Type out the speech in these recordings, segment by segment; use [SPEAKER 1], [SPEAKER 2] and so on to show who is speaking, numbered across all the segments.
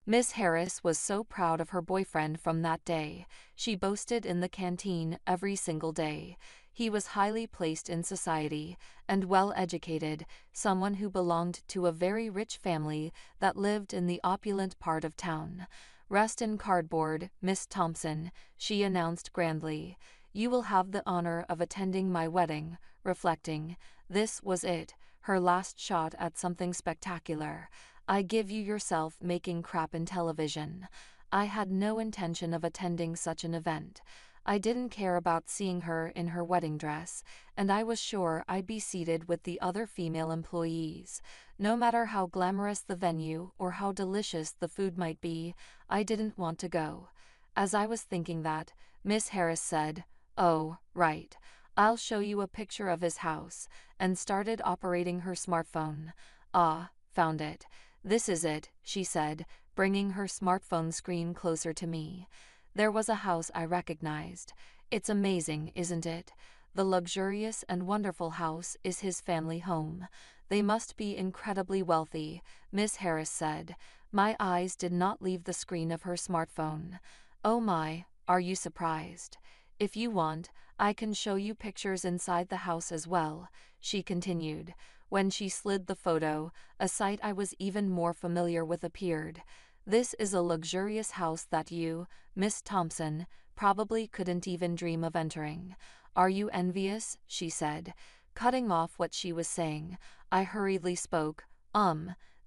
[SPEAKER 1] Miss Harris was so proud of her boyfriend from that day. She boasted in the canteen every single day. He was highly placed in society and well educated, someone who belonged to a very rich family that lived in the opulent part of town. Rest in cardboard, Miss Thompson, she announced grandly. You will have the honor of attending my wedding, reflecting. This was it, her last shot at something spectacular. I give you yourself making crap in television. I had no intention of attending such an event. I didn't care about seeing her in her wedding dress, and I was sure I'd be seated with the other female employees. No matter how glamorous the venue or how delicious the food might be, I didn't want to go. As I was thinking that, Miss Harris said, "Oh, right. I'll show you a picture of his house," and started operating her smartphone. "Ah, found it. This is it," she said, bringing her smartphone screen closer to me. There was a house I recognized. It's amazing, isn't it? The luxurious and wonderful house is his family home. They must be incredibly wealthy, Miss Harris said. My eyes did not leave the screen of her smartphone. Oh my, are you surprised? If you want, I can show you pictures inside the house as well, she continued. When she slid the photo, a sight I was even more familiar with appeared. This is a luxurious house that you, Miss Thompson, probably couldn't even dream of entering. Are you envious? She said. Cutting off what she was saying, I hurriedly spoke.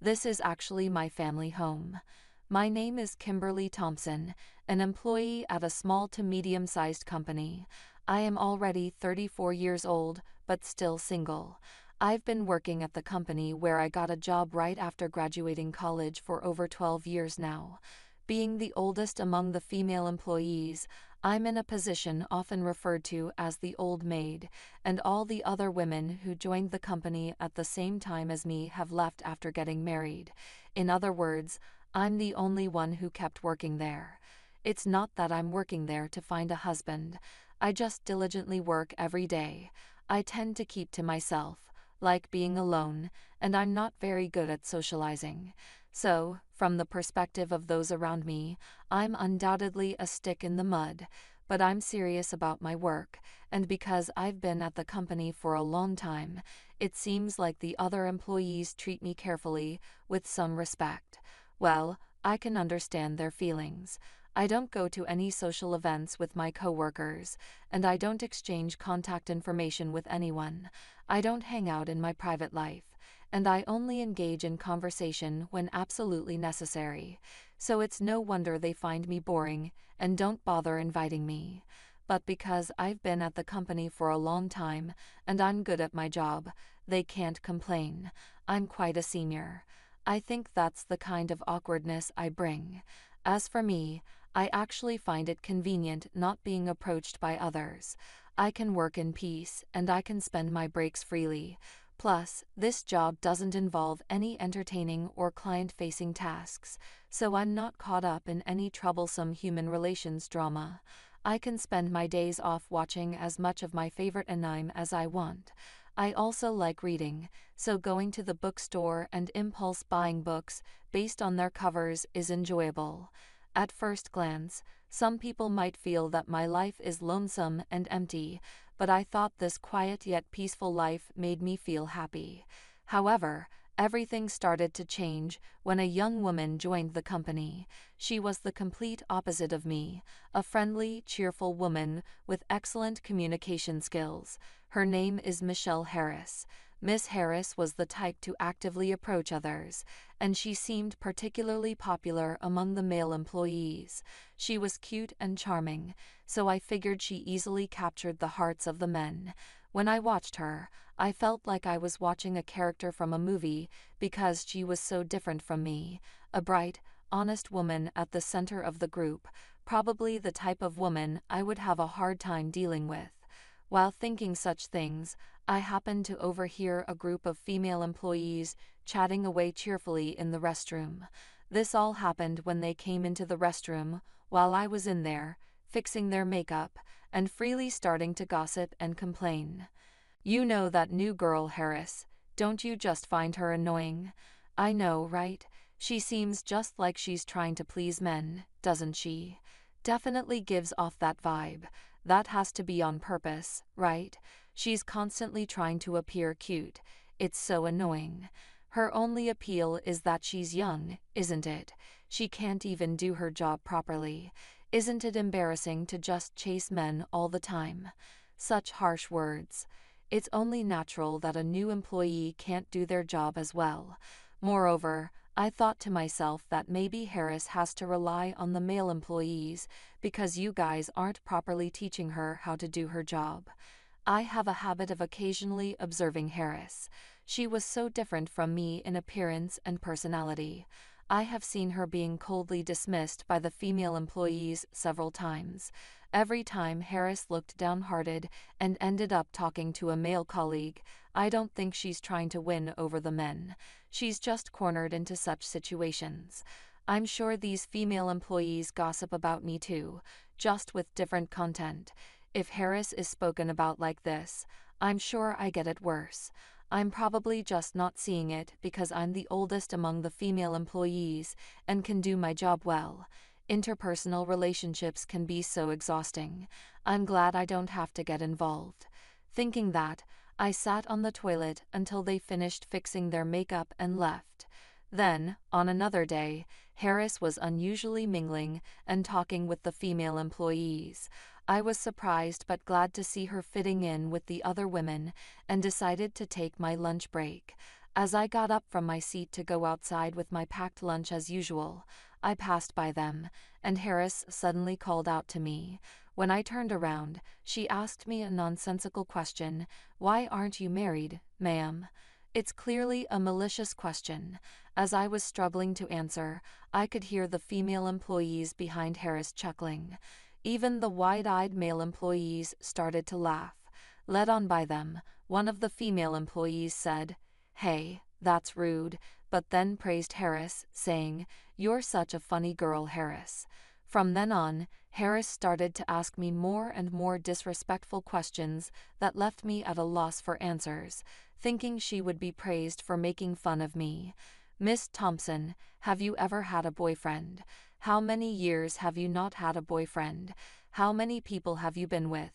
[SPEAKER 1] This is actually my family home. My name is Kimberly Thompson, an employee at a small to medium-sized company. I am already 34 years old, but still single. I've been working at the company where I got a job right after graduating college for over 12 years now. Being the oldest among the female employees, I'm in a position often referred to as the old maid, and all the other women who joined the company at the same time as me have left after getting married. In other words, I'm the only one who kept working there. It's not that I'm working there to find a husband. I just diligently work every day. I tend to keep to myself, like being alone, and I'm not very good at socializing. So, from the perspective of those around me, I'm undoubtedly a stick in the mud, but I'm serious about my work, and because I've been at the company for a long time, it seems like the other employees treat me carefully, with some respect. Well, I can understand their feelings. I don't go to any social events with my coworkers, and I don't exchange contact information with anyone. I don't hang out in my private life, and I only engage in conversation when absolutely necessary. So it's no wonder they find me boring and don't bother inviting me. But because I've been at the company for a long time and I'm good at my job, they can't complain. I'm quite a senior. I think that's the kind of awkwardness I bring. As for me, I actually find it convenient not being approached by others. I can work in peace and I can spend my breaks freely. Plus, this job doesn't involve any entertaining or client-facing tasks, so I'm not caught up in any troublesome human relations drama. I can spend my days off watching as much of my favorite anime as I want. I also like reading, so going to the bookstore and impulse buying books based on their covers is enjoyable. At first glance, some people might feel that my life is lonesome and empty, but I thought this quiet yet peaceful life made me feel happy. However, everything started to change when a young woman joined the company. She was the complete opposite of me, a friendly, cheerful woman with excellent communication skills. Her name is Michelle Harris. Miss Harris was the type to actively approach others, and she seemed particularly popular among the male employees. She was cute and charming, so I figured she easily captured the hearts of the men. When I watched her, I felt like I was watching a character from a movie because she was so different from me, a bright, honest woman at the center of the group, probably the type of woman I would have a hard time dealing with. While thinking such things, I happened to overhear a group of female employees chatting away cheerfully in the restroom. This all happened when they came into the restroom while I was in there, fixing their makeup, and freely starting to gossip and complain. You know that new girl, Harris, don't you just find her annoying? I know, right? She seems just like she's trying to please men, doesn't she? Definitely gives off that vibe. That has to be on purpose, right? She's constantly trying to appear cute. It's so annoying. Her only appeal is that she's young, isn't it? She can't even do her job properly. Isn't it embarrassing to just chase men all the time? Such harsh words. It's only natural that a new employee can't do their job as well. Moreover, I thought to myself that maybe Harris has to rely on the male employees because you guys aren't properly teaching her how to do her job. I have a habit of occasionally observing Harris. She was so different from me in appearance and personality. I have seen her being coldly dismissed by the female employees several times. Every time Harris looked downhearted and ended up talking to a male colleague. I don't think she's trying to win over the men. She's just cornered into such situations. I'm sure these female employees gossip about me too, just with different content. If Harris is spoken about like this, I'm sure I get it worse. I'm probably just not seeing it because I'm the oldest among the female employees and can do my job well. Interpersonal relationships can be so exhausting. I'm glad I don't have to get involved. Thinking that, I sat on the toilet until they finished fixing their makeup and left. Then, on another day, Harris was unusually mingling and talking with the female employees. I was surprised but glad to see her fitting in with the other women and decided to take my lunch break. As I got up from my seat to go outside with my packed lunch as usual, I passed by them, and Harris suddenly called out to me. When I turned around, she asked me a nonsensical question. "Why aren't you married, ma'am?" It's clearly a malicious question. As I was struggling to answer, I could hear the female employees behind Harris chuckling. Even the wide-eyed male employees started to laugh. Led on by them, one of the female employees said, "Hey, that's rude," but then praised Harris, saying, "You're such a funny girl, Harris." From then on, Harris started to ask me more and more disrespectful questions that left me at a loss for answers, thinking she would be praised for making fun of me. "Miss Thompson, have you ever had a boyfriend? How many years have you not had a boyfriend? How many people have you been with?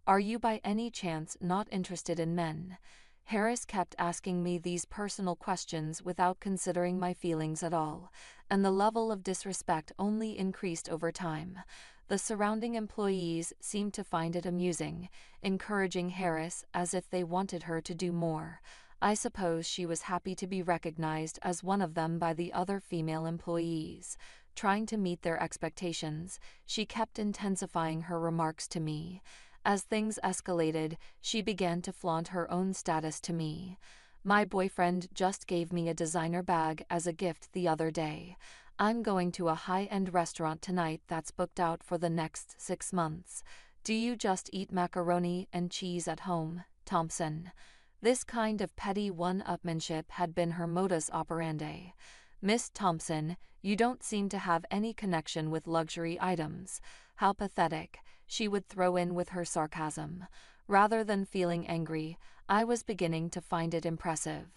[SPEAKER 1] Are you by any chance not interested in men?" Harris kept asking me these personal questions without considering my feelings at all, and the level of disrespect only increased over time. The surrounding employees seemed to find it amusing, encouraging Harris as if they wanted her to do more. I suppose she was happy to be recognized as one of them by the other female employees. Trying to meet their expectations, she kept intensifying her remarks to me. As things escalated, she began to flaunt her own status to me. "My boyfriend just gave me a designer bag as a gift the other day. I'm going to a high-end restaurant tonight that's booked out for the next 6 months. Do you just eat macaroni and cheese at home, Thompson?" This kind of petty one-upmanship had been her modus operandi. "Miss Thompson, you don't seem to have any connection with luxury items. How pathetic," she would throw in with her sarcasm. Rather than feeling angry, I was beginning to find it impressive.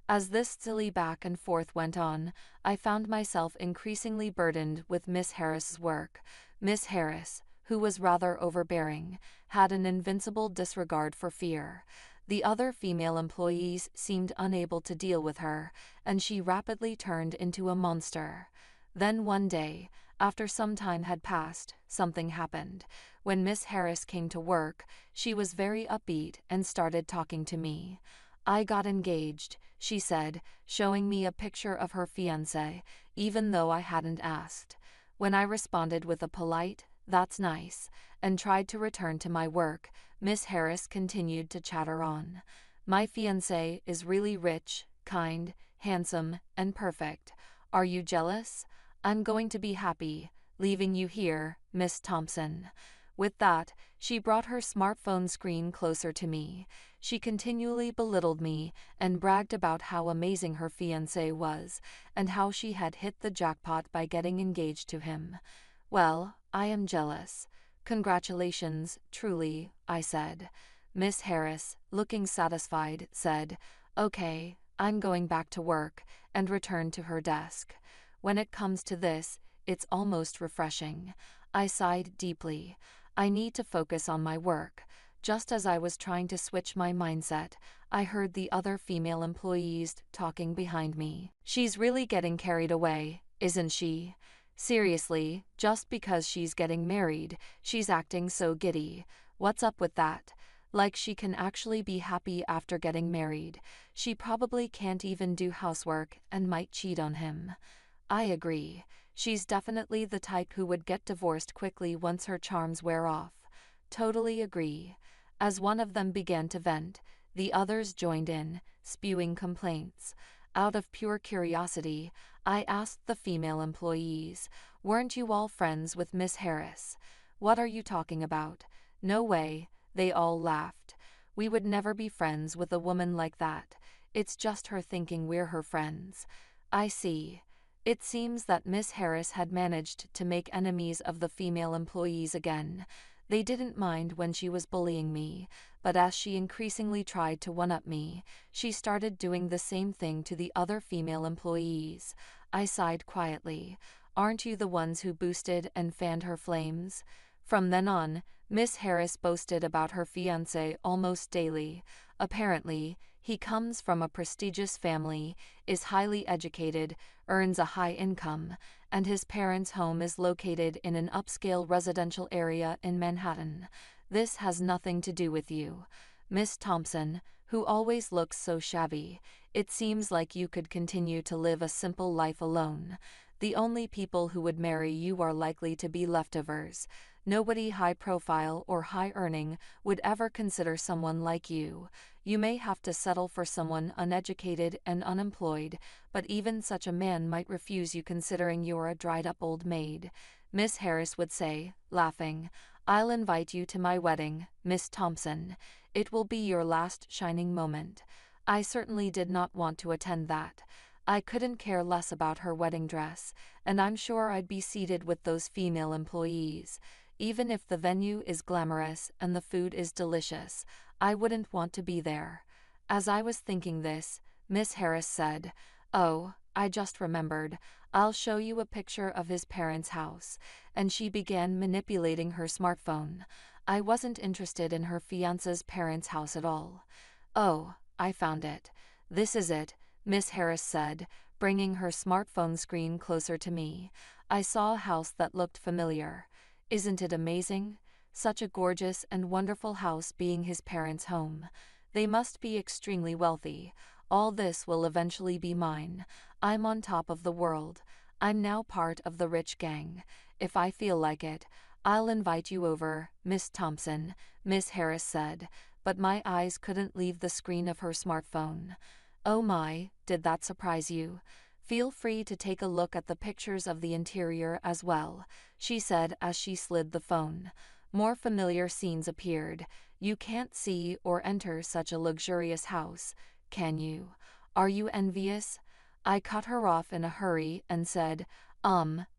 [SPEAKER 1] As this silly back and forth went on, I found myself increasingly burdened with Miss Harris's work. Miss Harris, who was rather overbearing, had an invincible disregard for fear. The other female employees seemed unable to deal with her, and she rapidly turned into a monster. Then one day, after some time had passed, something happened. When Miss Harris came to work, she was very upbeat and started talking to me. "I got engaged," she said, showing me a picture of her fiancé, even though I hadn't asked. When I responded with a polite, "That's nice," and tried to return to my work, Miss Harris continued to chatter on. "My fiancé is really rich, kind, handsome, and perfect. Are you jealous? I'm going to be happy, leaving you here, Miss Thompson." With that, she brought her smartphone screen closer to me. She continually belittled me and bragged about how amazing her fiancé was, and how she had hit the jackpot by getting engaged to him. "Well, I am jealous. Congratulations, truly," I said. Miss Harris, looking satisfied, said, "Okay, I'm going back to work, and returned to her desk. When it comes to this, it's almost refreshing. I sighed deeply. I need to focus on my work. Just as I was trying to switch my mindset, I heard the other female employees talking behind me. She's really getting carried away, isn't she? Seriously, just because she's getting married, she's acting so giddy. What's up with that? Like she can actually be happy after getting married. She probably can't even do housework and might cheat on him. I agree. She's definitely the type who would get divorced quickly once her charms wear off. Totally agree. As one of them began to vent, the others joined in, spewing complaints. Out of pure curiosity, I asked the female employees, "Weren't you all friends with Miss Harris?" "What are you talking about? No way," they all laughed. "We would never be friends with a woman like that. It's just her thinking we're her friends." I see. It seems that Miss Harris had managed to make enemies of the female employees again. They didn't mind when she was bullying me, but as she increasingly tried to one-up me, she started doing the same thing to the other female employees. I sighed quietly. Aren't you the ones who boosted and fanned her flames? From then on, Miss Harris boasted about her fiancé almost daily. Apparently, he comes from a prestigious family, is highly educated, earns a high income, and his parents' home is located in an upscale residential area in Manhattan. This has nothing to do with you, Miss Thompson, who always looks so shabby. It seems like you could continue to live a simple life alone. The only people who would marry you are likely to be leftovers. Nobody high profile or high earning would ever consider someone like you. You may have to settle for someone uneducated and unemployed, but even such a man might refuse you considering you're a dried up old maid. Miss Harris would say, laughing, "I'll invite you to my wedding, Miss Thompson. It will be your last shining moment." I certainly did not want to attend that. I couldn't care less about her wedding dress, and I'm sure I'd be seated with those female employees. Even if the venue is glamorous and the food is delicious, I wouldn't want to be there. As I was thinking this, Miss Harris said, "Oh, I just remembered. I'll show you a picture of his parents' house," and she began manipulating her smartphone. I wasn't interested in her fiancé's parents' house at all. "Oh, I found it. This is it," Miss Harris said, bringing her smartphone screen closer to me. I saw a house that looked familiar. Isn't it amazing? Such a gorgeous and wonderful house being his parents' home. They must be extremely wealthy. All this will eventually be mine. I'm on top of the world. I'm now part of the rich gang. If I feel like it, I'll invite you over, Miss Thompson, Miss Harris said, but my eyes couldn't leave the screen of her smartphone. "Oh my, did that surprise you? Feel free to take a look at the pictures of the interior as well," she said as she slid the phone. More familiar scenes appeared. "You can't see or enter such a luxurious house, can you? Are you envious?" I cut her off in a hurry and said,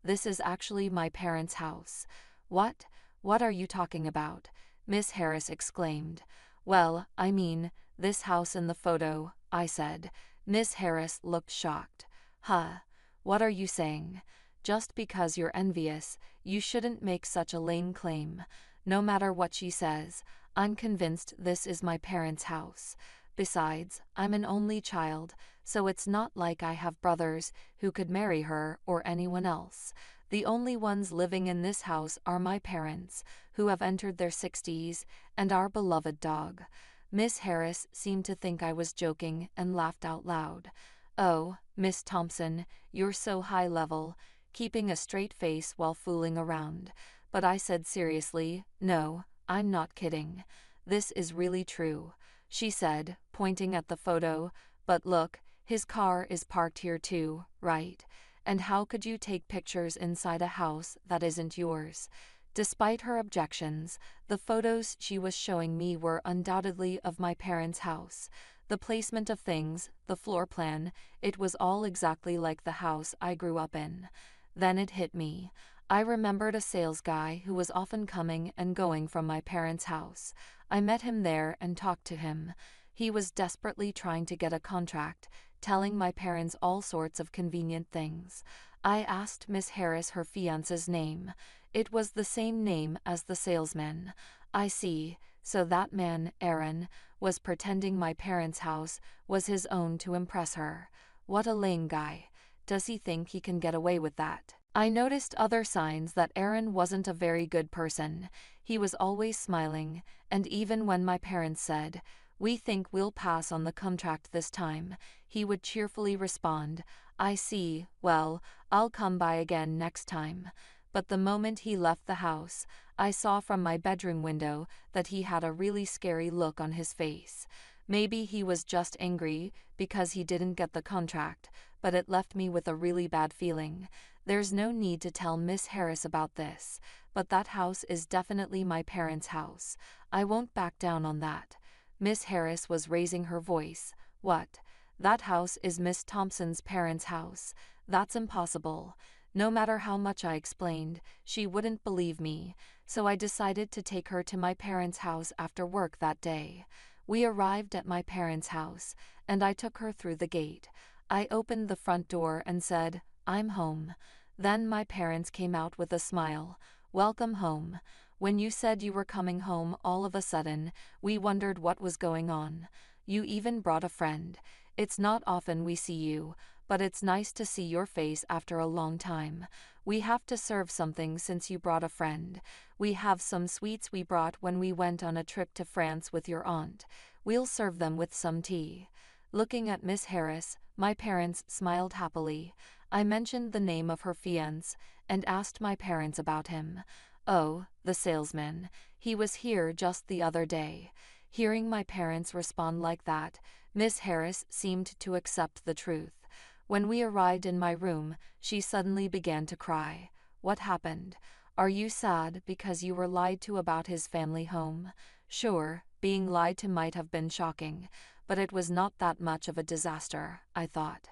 [SPEAKER 1] "This is actually my parents' house." "What? What are you talking about?" Miss Harris exclaimed. "Well, I mean, this house in the photo," I said. Miss Harris looked shocked. "Huh? What are you saying? Just because you're envious, you shouldn't make such a lame claim." No matter what she says, I'm convinced this is my parents' house. Besides, I'm an only child, so it's not like I have brothers who could marry her or anyone else. The only ones living in this house are my parents, who have entered their 60s, and our beloved dog. Miss Harris seemed to think I was joking and laughed out loud. "Oh, Miss Thompson, you're so high level," keeping a straight face while fooling around. But I said seriously, "No, I'm not kidding. This is really true," she said, pointing at the photo. "But look, his car is parked here too, right? And how could you take pictures inside a house that isn't yours?" Despite her objections, the photos she was showing me were undoubtedly of my parents' house. The placement of things, the floor plan, it was all exactly like the house I grew up in. Then it hit me. I remembered a sales guy who was often coming and going from my parents' house. I met him there and talked to him. He was desperately trying to get a contract, telling my parents all sorts of convenient things. I asked Miss Harris her fiancé's name. It was the same name as the salesman. I see, so that man, Aaron, was pretending my parents' house was his own to impress her. What a lame guy. Does he think he can get away with that? I noticed other signs that Aaron wasn't a very good person. He was always smiling, and even when my parents said, "We think we'll pass on the contract this time," he would cheerfully respond, "I see, well, I'll come by again next time." But the moment he left the house, I saw from my bedroom window that he had a really scary look on his face. Maybe he was just angry because he didn't get the contract, but it left me with a really bad feeling. There's no need to tell Miss Harris about this, but that house is definitely my parents' house. I won't back down on that. Miss Harris was raising her voice. What? That house is Miss Thompson's parents' house. That's impossible. No matter how much I explained, she wouldn't believe me, so I decided to take her to my parents' house after work that day. We arrived at my parents' house, and I took her through the gate. I opened the front door and said, "I'm home." Then my parents came out with a smile. "Welcome home. When you said you were coming home all of a sudden, we wondered what was going on. You even brought a friend. It's not often we see you, but it's nice to see your face after a long time. We have to serve something since you brought a friend. We have some sweets we brought when we went on a trip to France with your aunt. We'll serve them with some tea." Looking at Miss Harris, my parents smiled happily. I mentioned the name of her fiancé and asked my parents about him. "Oh, the salesman. He was here just the other day." Hearing my parents respond like that, Miss Harris seemed to accept the truth. When we arrived in my room, she suddenly began to cry. "What happened? Are you sad because you were lied to about his family home?" Sure, being lied to might have been shocking, but it was not that much of a disaster, I thought.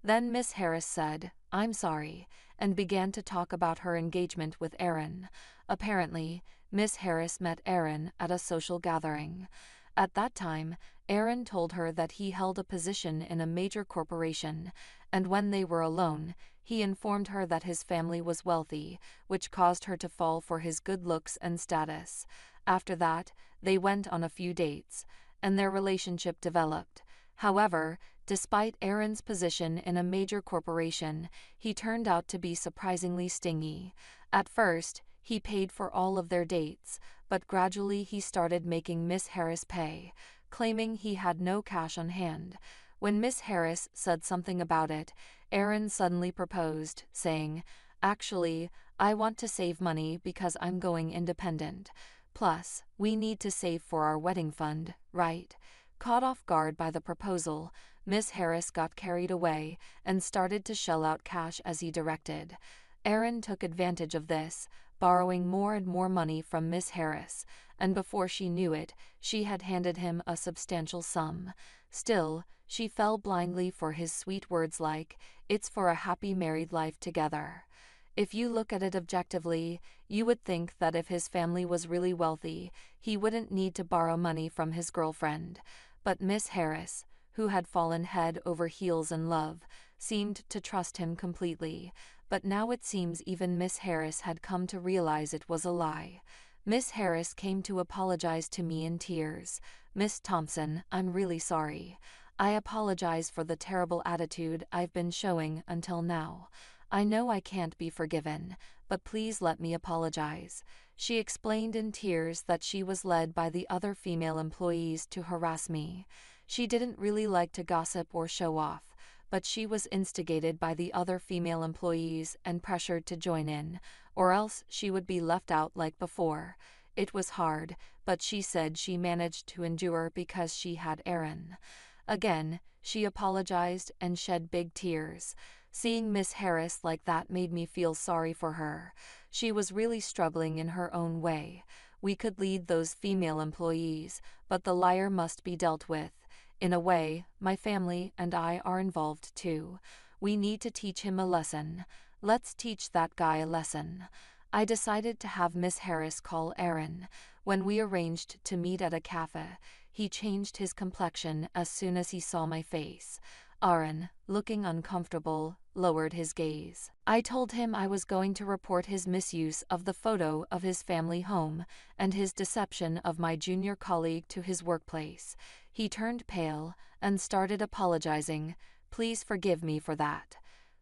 [SPEAKER 1] Then Miss Harris said, "I'm sorry," and began to talk about her engagement with Aaron. Apparently, Miss Harris met Aaron at a social gathering. At that time, Aaron told her that he held a position in a major corporation, and when they were alone, he informed her that his family was wealthy, which caused her to fall for his good looks and status. After that, they went on a few dates, and their relationship developed. However, despite Aaron's position in a major corporation, he turned out to be surprisingly stingy. At first, he paid for all of their dates, but gradually he started making Miss Harris pay, claiming he had no cash on hand. When Miss Harris said something about it, Aaron suddenly proposed, saying, "Actually, I want to save money because I'm going independent. Plus, we need to save for our wedding fund, right?" Caught off guard by the proposal, Miss Harris got carried away and started to shell out cash as he directed. Aaron took advantage of this, borrowing more and more money from Miss Harris, and before she knew it, she had handed him a substantial sum. Still, she fell blindly for his sweet words like, "It's for a happy married life together." If you look at it objectively, you would think that if his family was really wealthy, he wouldn't need to borrow money from his girlfriend. But Miss Harris, who had fallen head over heels in love, seemed to trust him completely. But now it seems even Miss Harris had come to realize it was a lie. Miss Harris came to apologize to me in tears. "Miss Thompson, I'm really sorry. I apologize for the terrible attitude I've been showing until now. I know I can't be forgiven, but please let me apologize." She explained in tears that she was led by the other female employees to harass me. She didn't really like to gossip or show off, but she was instigated by the other female employees and pressured to join in, or else she would be left out like before. It was hard, but she said she managed to endure because she had Aaron. Again, she apologized and shed big tears. Seeing Miss Harris like that made me feel sorry for her. She was really struggling in her own way. We could lead those female employees, but the liar must be dealt with. In a way, my family and I are involved too. We need to teach him a lesson. Let's teach that guy a lesson. I decided to have Miss Harris call Aaron. When we arranged to meet at a cafe, He changed his complexion as soon as he saw my face. Aaron, looking uncomfortable, lowered his gaze. I told him I was going to report his misuse of the photo of his family home and his deception of my junior colleague to his workplace. He turned pale and started apologizing. Please forgive me for that.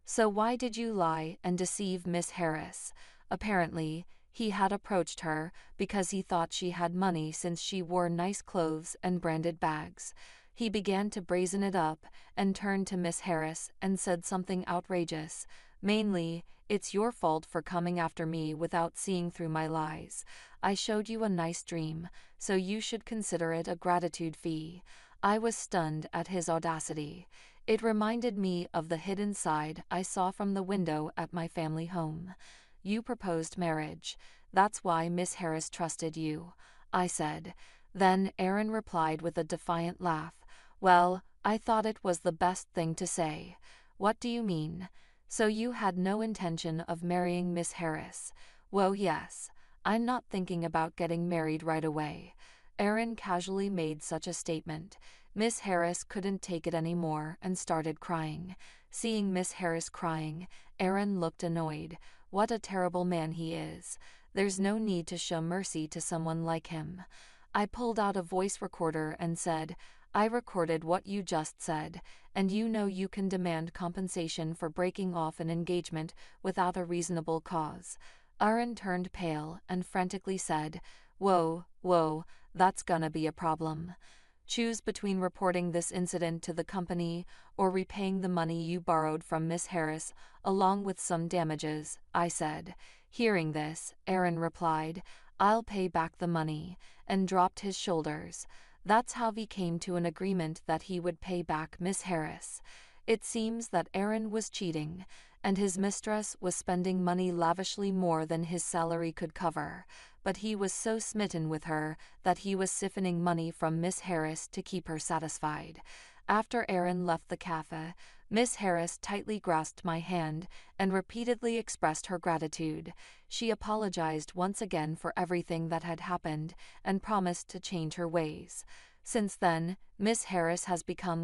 [SPEAKER 1] So why did you lie and deceive Miss Harris? Apparently, he had approached her because he thought she had money since she wore nice clothes and branded bags. He began to brazen it up and turned to Miss Harris and said something outrageous. Mainly, it's your fault for coming after me without seeing through my lies. I showed you a nice dream, so you should consider it a gratitude fee. I was stunned at his audacity. It reminded me of the hidden side I saw from the window at my family home. You proposed marriage. That's why Miss Harris trusted you, I said. Then Aaron replied with a defiant laugh. Well, I thought it was the best thing to say. What do you mean? So you had no intention of marrying Miss Harris? Well, yes. I'm not thinking about getting married right away. Aaron casually made such a statement. Miss Harris couldn't take it anymore and started crying. Seeing Miss Harris crying, Aaron looked annoyed. What a terrible man he is. There's no need to show mercy to someone like him. I pulled out a voice recorder and said, I recorded what you just said, and you know you can demand compensation for breaking off an engagement without a reasonable cause. Aaron turned pale and frantically said, Whoa, that's gonna be a problem. Choose between reporting this incident to the company or repaying the money you borrowed from Miss Harris, along with some damages, I said. Hearing this, Aaron replied, I'll pay back the money, and dropped his shoulders. That's how we came to an agreement that he would pay back Miss Harris. It seems that Aaron was cheating, and his mistress was spending money lavishly more than his salary could cover, but he was so smitten with her that he was siphoning money from Miss Harris to keep her satisfied. After Aaron left the cafe, Miss Harris tightly grasped my hand and repeatedly expressed her gratitude. She apologized once again for everything that had happened and promised to change her ways. Since then, Miss Harris has become